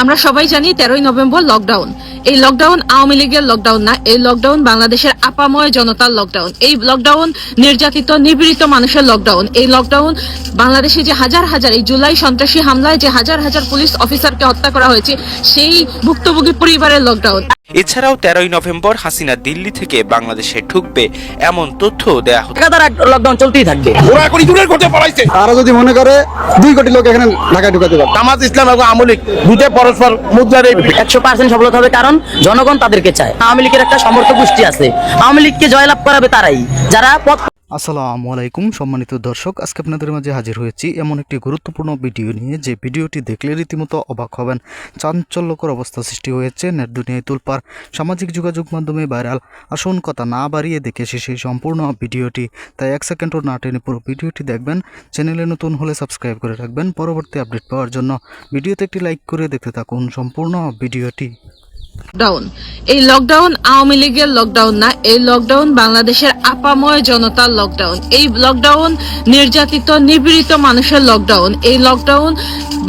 আমরা সবাই জানি 13ই নভেম্বর লকডাউন। এই লকডাউন আওয়ামী লীগের লকডাউন না, এই লকডাউন বাংলাদেশের আপাময় জনতার লকডাউন। এই লকডাউন নির্যাতিত নিপীড়িত মানুষের লকডাউন। এই লকডাউন বাংলাদেশে যে হাজার হাজার এই জুলাই সন্ত্রাসী হামলায় যে হাজার হাজার পুলিশ অফিসারকে হত্যা করা হয়েছে সেই ভুক্তভোগী পরিবারের লকডাউন। এছাড়াও 13ই নভেম্বর হাসিনা দিল্লি থেকে বাংলাদেশে ঢুকবে এমন তথ্য দেয়া হতো। লকডাউন চলতেই থাকবে। ওরা এখন দূরের করতে পালাইছে। তারা যদি মনে করে 2 কোটি লোক এখানে ঢাকায় ঢুকাতে পারে। জামাত ইসলাম এবং আওয়ামী লীগ দুটো পরস্পর মুদ্রার 100% সফলতা হবে, কারণ জনগণ তাদেরকে চায়। আওয়ামী লীগের একটা সমর্থক গোষ্ঠী আছে, আওয়ামী লীগকে জয়লাভ করাবে তারাই যারা আসসালামু আলাইকুম সম্মানিত দর্শক, আজকে আপনাদের মাঝে হাজির হয়েছি এমন একটি গুরুত্বপূর্ণ ভিডিও নিয়ে, যে ভিডিওটি দেখলে রীতিমতো অবাক হবেন। চাঞ্চল্যকর অবস্থা সৃষ্টি হয়েছে, নেট দুনিয়ায় তোলপাড়, সামাজিক যোগাযোগ মাধ্যমে ভাইরাল। আসুন কথা না বাড়িয়ে দেখে এসে সেই সম্পূর্ণ ভিডিওটি। তাই 1 সেকেন্ডও না টেনে পুরো ভিডিওটি দেখবেন। চ্যানেলে নতুন হলে সাবস্ক্রাইব করে রাখবেন পরবর্তী আপডেট পাওয়ার জন্য। ভিডিওতে একটি লাইক করে দেখতে থাকুন সম্পূর্ণ ভিডিওটি। লকডাউন, এই লকডাউন আওয়ামী লীগের লকডাউন না, এই লকডাউন বাংলাদেশের আপাময় জনতার লকডাউন। এই লকডাউন নির্যাতিত নিপীড়িত মানুষের লকডাউন। এই লকডাউন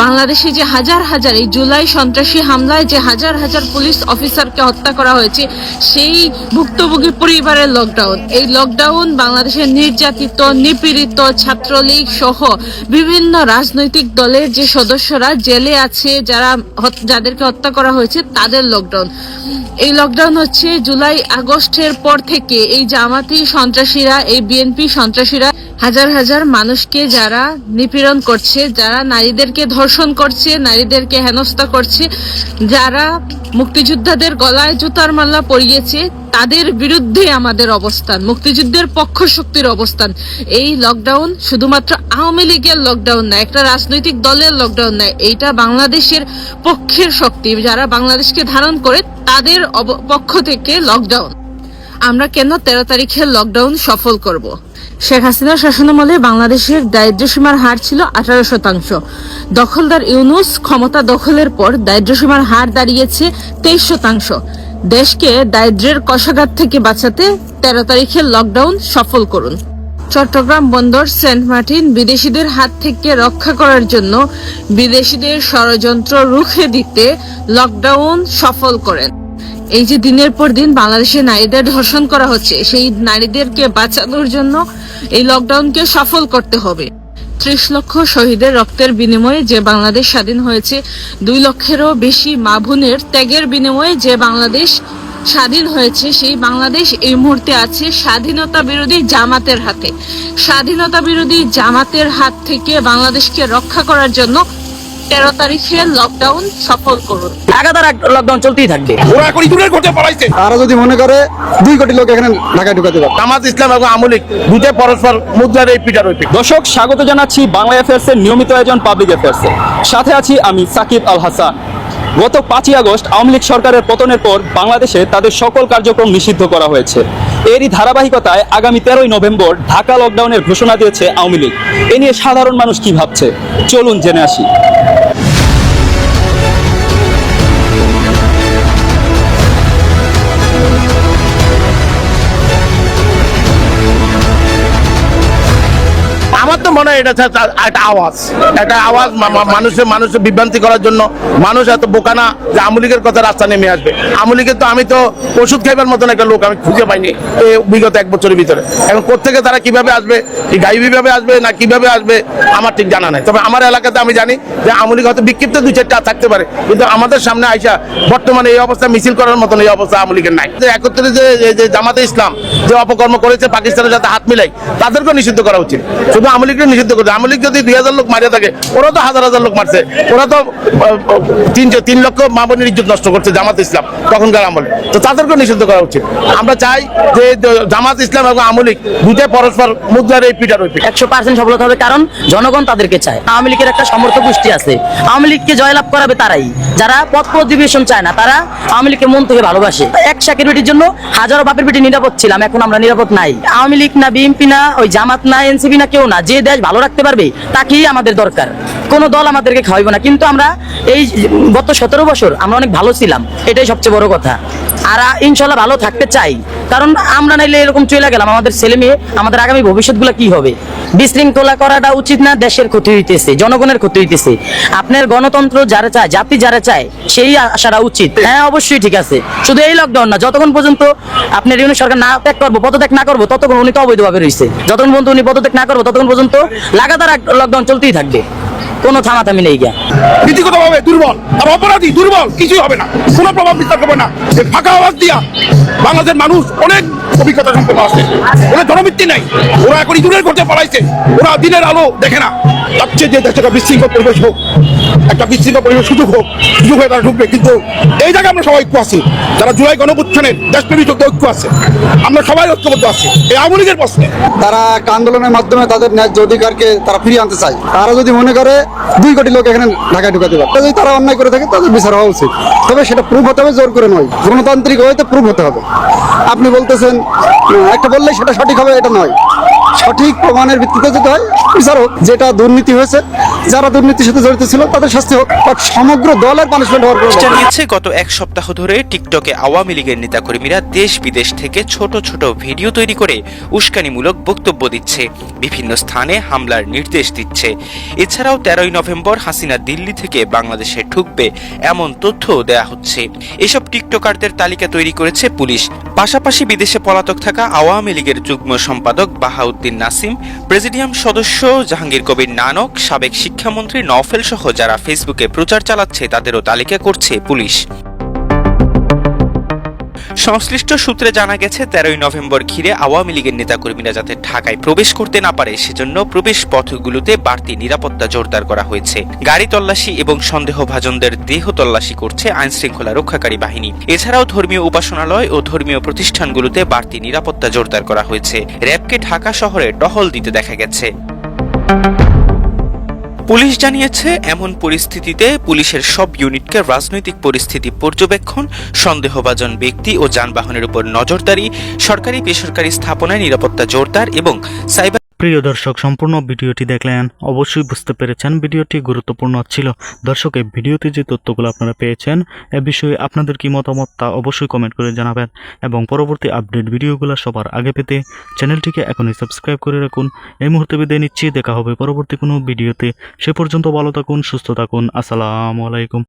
বাংলাদেশে যে হাজার হাজার এই জুলাই সন্ত্রাসী হামলায় যে হাজার হাজার পুলিশ অফিসারকে হত্যা করা হয়েছে সেই ভুক্তভোগী পরিবারের লকডাউন। এই লকডাউন বাংলাদেশের নির্যাতিত নিপীড়িত ছাত্রলীগ সহ বিভিন্ন রাজনৈতিক দলের যে সদস্যরা জেলে আছে, যাদেরকে হত্যা করা হয়েছে তাদের লকডাউন। এই লকডাউন হচ্ছে জুলাই আগস্টের পর থেকে এই জামাতি সন্ত্রাসীরা, এই বিএনপি সন্ত্রাসীরা হাজার হাজার মানুষকে যারা নিপীড়ন করছে, যারা নারীদেরকে ধর্ষণ করছে, নারীদেরকে হেনস্থা করছে, যারা মুক্তিযোদ্ধাদের গলায় জুতার মালা পরিয়েছে, তাদের বিরুদ্ধে আমাদের অবস্থান, মুক্তিযুদ্ধের পক্ষ শক্তির অবস্থান। এই লকডাউন শুধুমাত্র আওয়ামী লীগের লকডাউন না, একটা রাজনৈতিক দলের লকডাউন না, এইটা বাংলাদেশের পক্ষের শক্তি, যারা বাংলাদেশকে ধারণ করে তাদের পক্ষ থেকে লকডাউন। আমরা কেন 13 তারিখের লকডাউন সফল করব? শেখ হাসিনার শাসনামলে বাংলাদেশের দারিদ্র্যসীমার হার ছিল 18%। দখলদার ইউনূস ক্ষমতা দখলের পর দারিদ্র্যসীমার হার দাঁড়িয়েছে 23%। দেশকে দারিদ্র্যের কষাঘাত থেকে বাঁচাতে 13 তারিখের লকডাউন সফল করুন। চট্টগ্রাম বন্দর, সেন্ট মার্টিন বিদেশিদের হাত থেকে রক্ষা করার জন্য বিদেশিদের ষড়যন্ত্র রুখে দিতে লকডাউন সফল করেন। এই যে দিনের পর দিন বাংলাদেশে নারীদের ধর্ষণ করা হচ্ছে, সেই নারীদেরকে বাঁচানোর জন্য এই লকডাউনকে সফল করতে হবে। 30 লক্ষ শহীদের রক্তের বিনিময়ে যে বাংলাদেশ স্বাধীন হয়েছে, 2 লক্ষেরও বেশি মা বোনের ত্যাগের বিনিময়ে যে বাংলাদেশ স্বাধীন হয়েছে, সেই বাংলাদেশ এই মুহূর্তে আছে স্বাধীনতা বিরোধী জামাতের হাতে। স্বাধীনতা বিরোধী জামাতের হাত থেকে বাংলাদেশকে রক্ষা করার জন্য 13 তারিখের লকডাউন সফল করুন। লাগাতার লকডাউন চলতেই থাকবে। ওরা এখন দূরের করতে পালাইছে। তারা যদি মনে করে 2 কোটি লোক এখানে ঢাকায় ঢুকাতে পারে। জামাত ইসলাম এবং আওয়ামী লীগ দুটো পরস্পর মুদ্রার পিটার। দর্শক, স্বাগত জানাচ্ছি বাংলা অ্যাফেয়ার্স এর নিয়মিত আয়োজন পাবলিক অ্যাফেয়ার্স এর সাথে আছি আমি সাকিব আল হাসান। গত 5ই আগস্ট আওয়ামী লীগ সরকারের পতনের পর বাংলাদেশে তাদের সকল কার্যক্রম নিষিদ্ধ করা হয়েছে। এরই ধারাবাহিকতায় আগামী 13ই নভেম্বর ঢাকা লকডাউনের ঘোষণা দিয়েছে আওয়ামী লীগ। এ নিয়ে সাধারণ মানুষ কি ভাবছে, চলুন জেনে আসি। আমার তো মনে হয় এটা একটা আওয়াজ মানুষের বিভ্রান্তি করার জন্য। মানুষ এত বোকা না যে আওয়ামী লীগের কথা রাস্তা নেমে আসবে। আওয়ামী লীগের তো আমি তো ওষুধ খাইবার মতন একটা লোক আমি খুঁজে পাইনি বিগত 1 বছরের ভিতরে। এখন কোথেকে তারা কিভাবে আসবে, গাইবীভাবে আসবে না কিভাবে আসবে আমার ঠিক জানা নাই। তবে আমার এলাকাতে আমি জানি যে আওয়ামী লীগ হয়তো বিক্ষিপ্ত 2-4টা থাকতে পারে, কিন্তু আমাদের সামনে আইসা বর্তমানে এই অবস্থা মিছিল করার মতন এই অবস্থা আওয়ামী লীগের নাই। যে 71 যে জামাতে ইসলাম যে অপকর্ম করেছে পাকিস্তানের সাথে হাত মিলাই, তাদেরকেও নিষিদ্ধ করা উচিত। শুধু আওয়ামী লীগকে নিষিদ্ধ করছে। আওয়ামী লীগ যদি 2000 লোক মারিয়া থাকে, ওরা তো হাজার হাজার লোক মারছে। ওরা তো 3 লক্ষ মা বোনের ইজ্জত নষ্ট করছে জামাত ইসলাম তখনকার আমলে, তো তাদেরকেও নিষিদ্ধ করা উচিত। আমরা চাই যে জামাত ইসলাম এবং আওয়ামী লীগ দুটো পরস্পর মুদ্রার পিটার। 100% সফলতা হবে, কারণ জনগণ তাদেরকে চায়। আওয়ামী লীগের একটা সমর্থক গোষ্ঠী আছে, আওয়ামী লীগকে জয়লাভ করাবে তারাই যারা পথ অধিবেশন চায় না, তারা আওয়ামী লীগকে মন থেকে ভালোবাসে। এক শাকের বেটির জন্য হাজারো বাপের বেটি নিরাপদ ছিলাম, এখন আমরা নিরাপদ নাই। আওয়ামী লীগ না, বিএনপি না, ওই জামাত না, এনসিপি না, কেউ না। যে দেশ ভালো রাখতে পারবে তাকেই আমাদের দরকার। কোনো দল আমাদেরকে খাওয়াইব না। কিন্তু আমরা এই গত 17 বছর আমরা অনেক ভালো ছিলাম, এটাই সবচেয়ে বড় কথা। আর ইনশাল্লাহ ভালো থাকতে চাই, কারণ আমরা নাইলে এরকম চলে গেলাম, আমাদের ছেলে মেয়ে, আমাদের আগামী ভবিষ্যৎগুলো কি হবে? বিশৃঙ্খলা করাটা উচিত না, দেশের ক্ষতি হইতেছে, জনগণের ক্ষতি হইতেছে। আপনার গণতন্ত্র যারা চায়, জাতি যারা চায়, সেই আশাটা উচিত। হ্যাঁ, অবশ্যই ঠিক আছে, শুধু এই লকডাউন না, যতক্ষণ পর্যন্ত আপনার ইউনিট সরকার না ত্যাগ করবো, পদত্যাগ না করবো, ততক্ষণ উনি তো অবৈধভাবে রয়েছে। যতক্ষণ পর্যন্ত উনি পদত্যাগ না করবো, ততক্ষণ পর্যন্ত লাগাতার লকডাউন চলতেই থাকবে, কোনো থামাথামি নেই গিয়া। নীতিগতভাবে দুর্বল আর অপরাধী, দুর্বল, কিছুই হবে না, কোনো প্রভাব বিস্তার করবে না। এই ফাঁকা আওয়াজ দিয়া বাংলাদেশের মানুষ অনেক অভিজ্ঞতা সম্পন্ন আছে, ওরা জনভিত্তি নাই, ওরা এখন ইঁদুরের করতে পালাইছে, ওরা দিনের আলো দেখে না। চাচ্ছে যে দেশে একটা বিশৃঙ্খল পরিবেশ হোক, একটা বিশৃঙ্খল পরিবেশ সুযোগ হোক, সুযোগ হয়ে তারা ঢুকবে। কিন্তু এই জায়গায় আমরা সবাই ঐক্য আছি, যারা জুলাই গণঅভ্যুত্থানের দেশপ্রেমী যোদ্ধা ঐক্য আছে, আমরা সবাই ঐক্যবদ্ধ আছি এই আওয়ামী লীগের প্রশ্নে। তারা একটা আন্দোলনের মাধ্যমে তাদের ন্যায্য অধিকারকে তারা ফিরিয়ে আনতে চায়। তারা যদি মনে করে 2 কোটি লোক এখানে ঢাকায় ঢুকাতে পারে, যদি তারা অন্যায় করে থাকে তাদের বিচার হওয়া উচিত। তবে সেটা প্রুফ হতে হবে, জোর করে নয়, গণতান্ত্রিক হইতে প্রুফ হতে হবে। আপনি বলতেছেন একটা বললেই সেটা সঠিক হবে, এটা নয়। সঠিক প্রমাণের ভিত্তিতে যদি হয় বিচার হোক, যেটা দুর্নীতি হয়েছে, যারা দুর্নীতির সাথে জড়িত ছিল তাদের শাস্তি হোক, বাট সমগ্র দলের পানিশমেন্ট হওয়ার প্রয়োজন। জানিয়েছে গত এক সপ্তাহ ধরে টিকটকে আওয়ামী লীগের নেতাকর্মীরা দেশ বিদেশ থেকে ছোট ছোট ভিডিও তৈরি করে উস্কানিমূলক বক্তব্য দিচ্ছে, বিভিন্ন স্থানে হামলার নির্দেশ দিচ্ছে। এছাড়াও 13ই নভেম্বর হাসিনা দিল্লি থেকে বাংলাদেশে ঢুকবে এমন তথ্য দেয়া হচ্ছে। এসব টিকটকারদের তালিকা তৈরি করেছে পুলিশ। পাশাপাশি বিদেশে পলাতক থাকা আওয়ামী লীগের যুগ্ম সম্পাদক বাহাউদ্দিন নাসিম, প্রেসিডিয়াম সদস্য জাহাঙ্গীর কবির নানক, সাবেক শিক্ষামন্ত্রী নওফেল সহ যারা ফেসবুকে প্রচার চালাচ্ছে তাদেরও তালিকা করছে পুলিশ। সংশ্লিষ্ট সূত্রে জানা গেছে 13ই নভেম্বর ঘিরে আওয়ামী লীগের নেতাকর্মীরা যাতে ঢাকায় প্রবেশ করতে না পারে সেজন্য প্রবেশ পথগুলোতে বাড়তি নিরাপত্তা জোরদার করা হয়েছে। গাড়ি তল্লাশি এবং সন্দেহভাজনদের দেহ তল্লাশি করছে আইন শৃঙ্খলা রক্ষাকারী বাহিনী। এছাড়াও ধর্মীয় উপাসনালয় ও ধর্মীয় প্রতিষ্ঠানগুলোতে বাড়তি নিরাপত্তা জোরদার করা হয়েছে। র্যাবকে ঢাকা শহরে টহল দিতে দেখা গেছে। পুলিশ জানিয়েছে এমন পরিস্থিতিতে পুলিশের সব ইউনিটকে রাজনৈতিক পরিস্থিতি পর্যবেক্ষণ, সন্দেহভাজন ব্যক্তি ও যানবাহনের উপর নজরদারি, সরকারি বেসরকারি স্থাপনায় নিরাপত্তা জোরদার এবং সাইবার। প্রিয় দর্শক, সম্পূর্ণ ভিডিওটি দেখলেন, অবশ্যই বুঝতে পেরেছেন ভিডিওটি গুরুত্বপূর্ণ ছিল। দর্শক, এই ভিডিওতে যে তথ্যগুলো আপনারা পেয়েছেন এ বিষয়ে আপনাদের কি মতামত তা অবশ্যই কমেন্ট করে জানাবেন এবং পরবর্তী আপডেট ভিডিওগুলো সবার আগে পেতে চ্যানেলটিকে এখনই সাবস্ক্রাইব করে রাখুন। এই মুহূর্তে বিদায় নিচ্ছি, দেখা হবে পরবর্তী কোনো ভিডিওতে। সে পর্যন্ত ভালো থাকুন, সুস্থ থাকুন। আসসালামু আলাইকুম।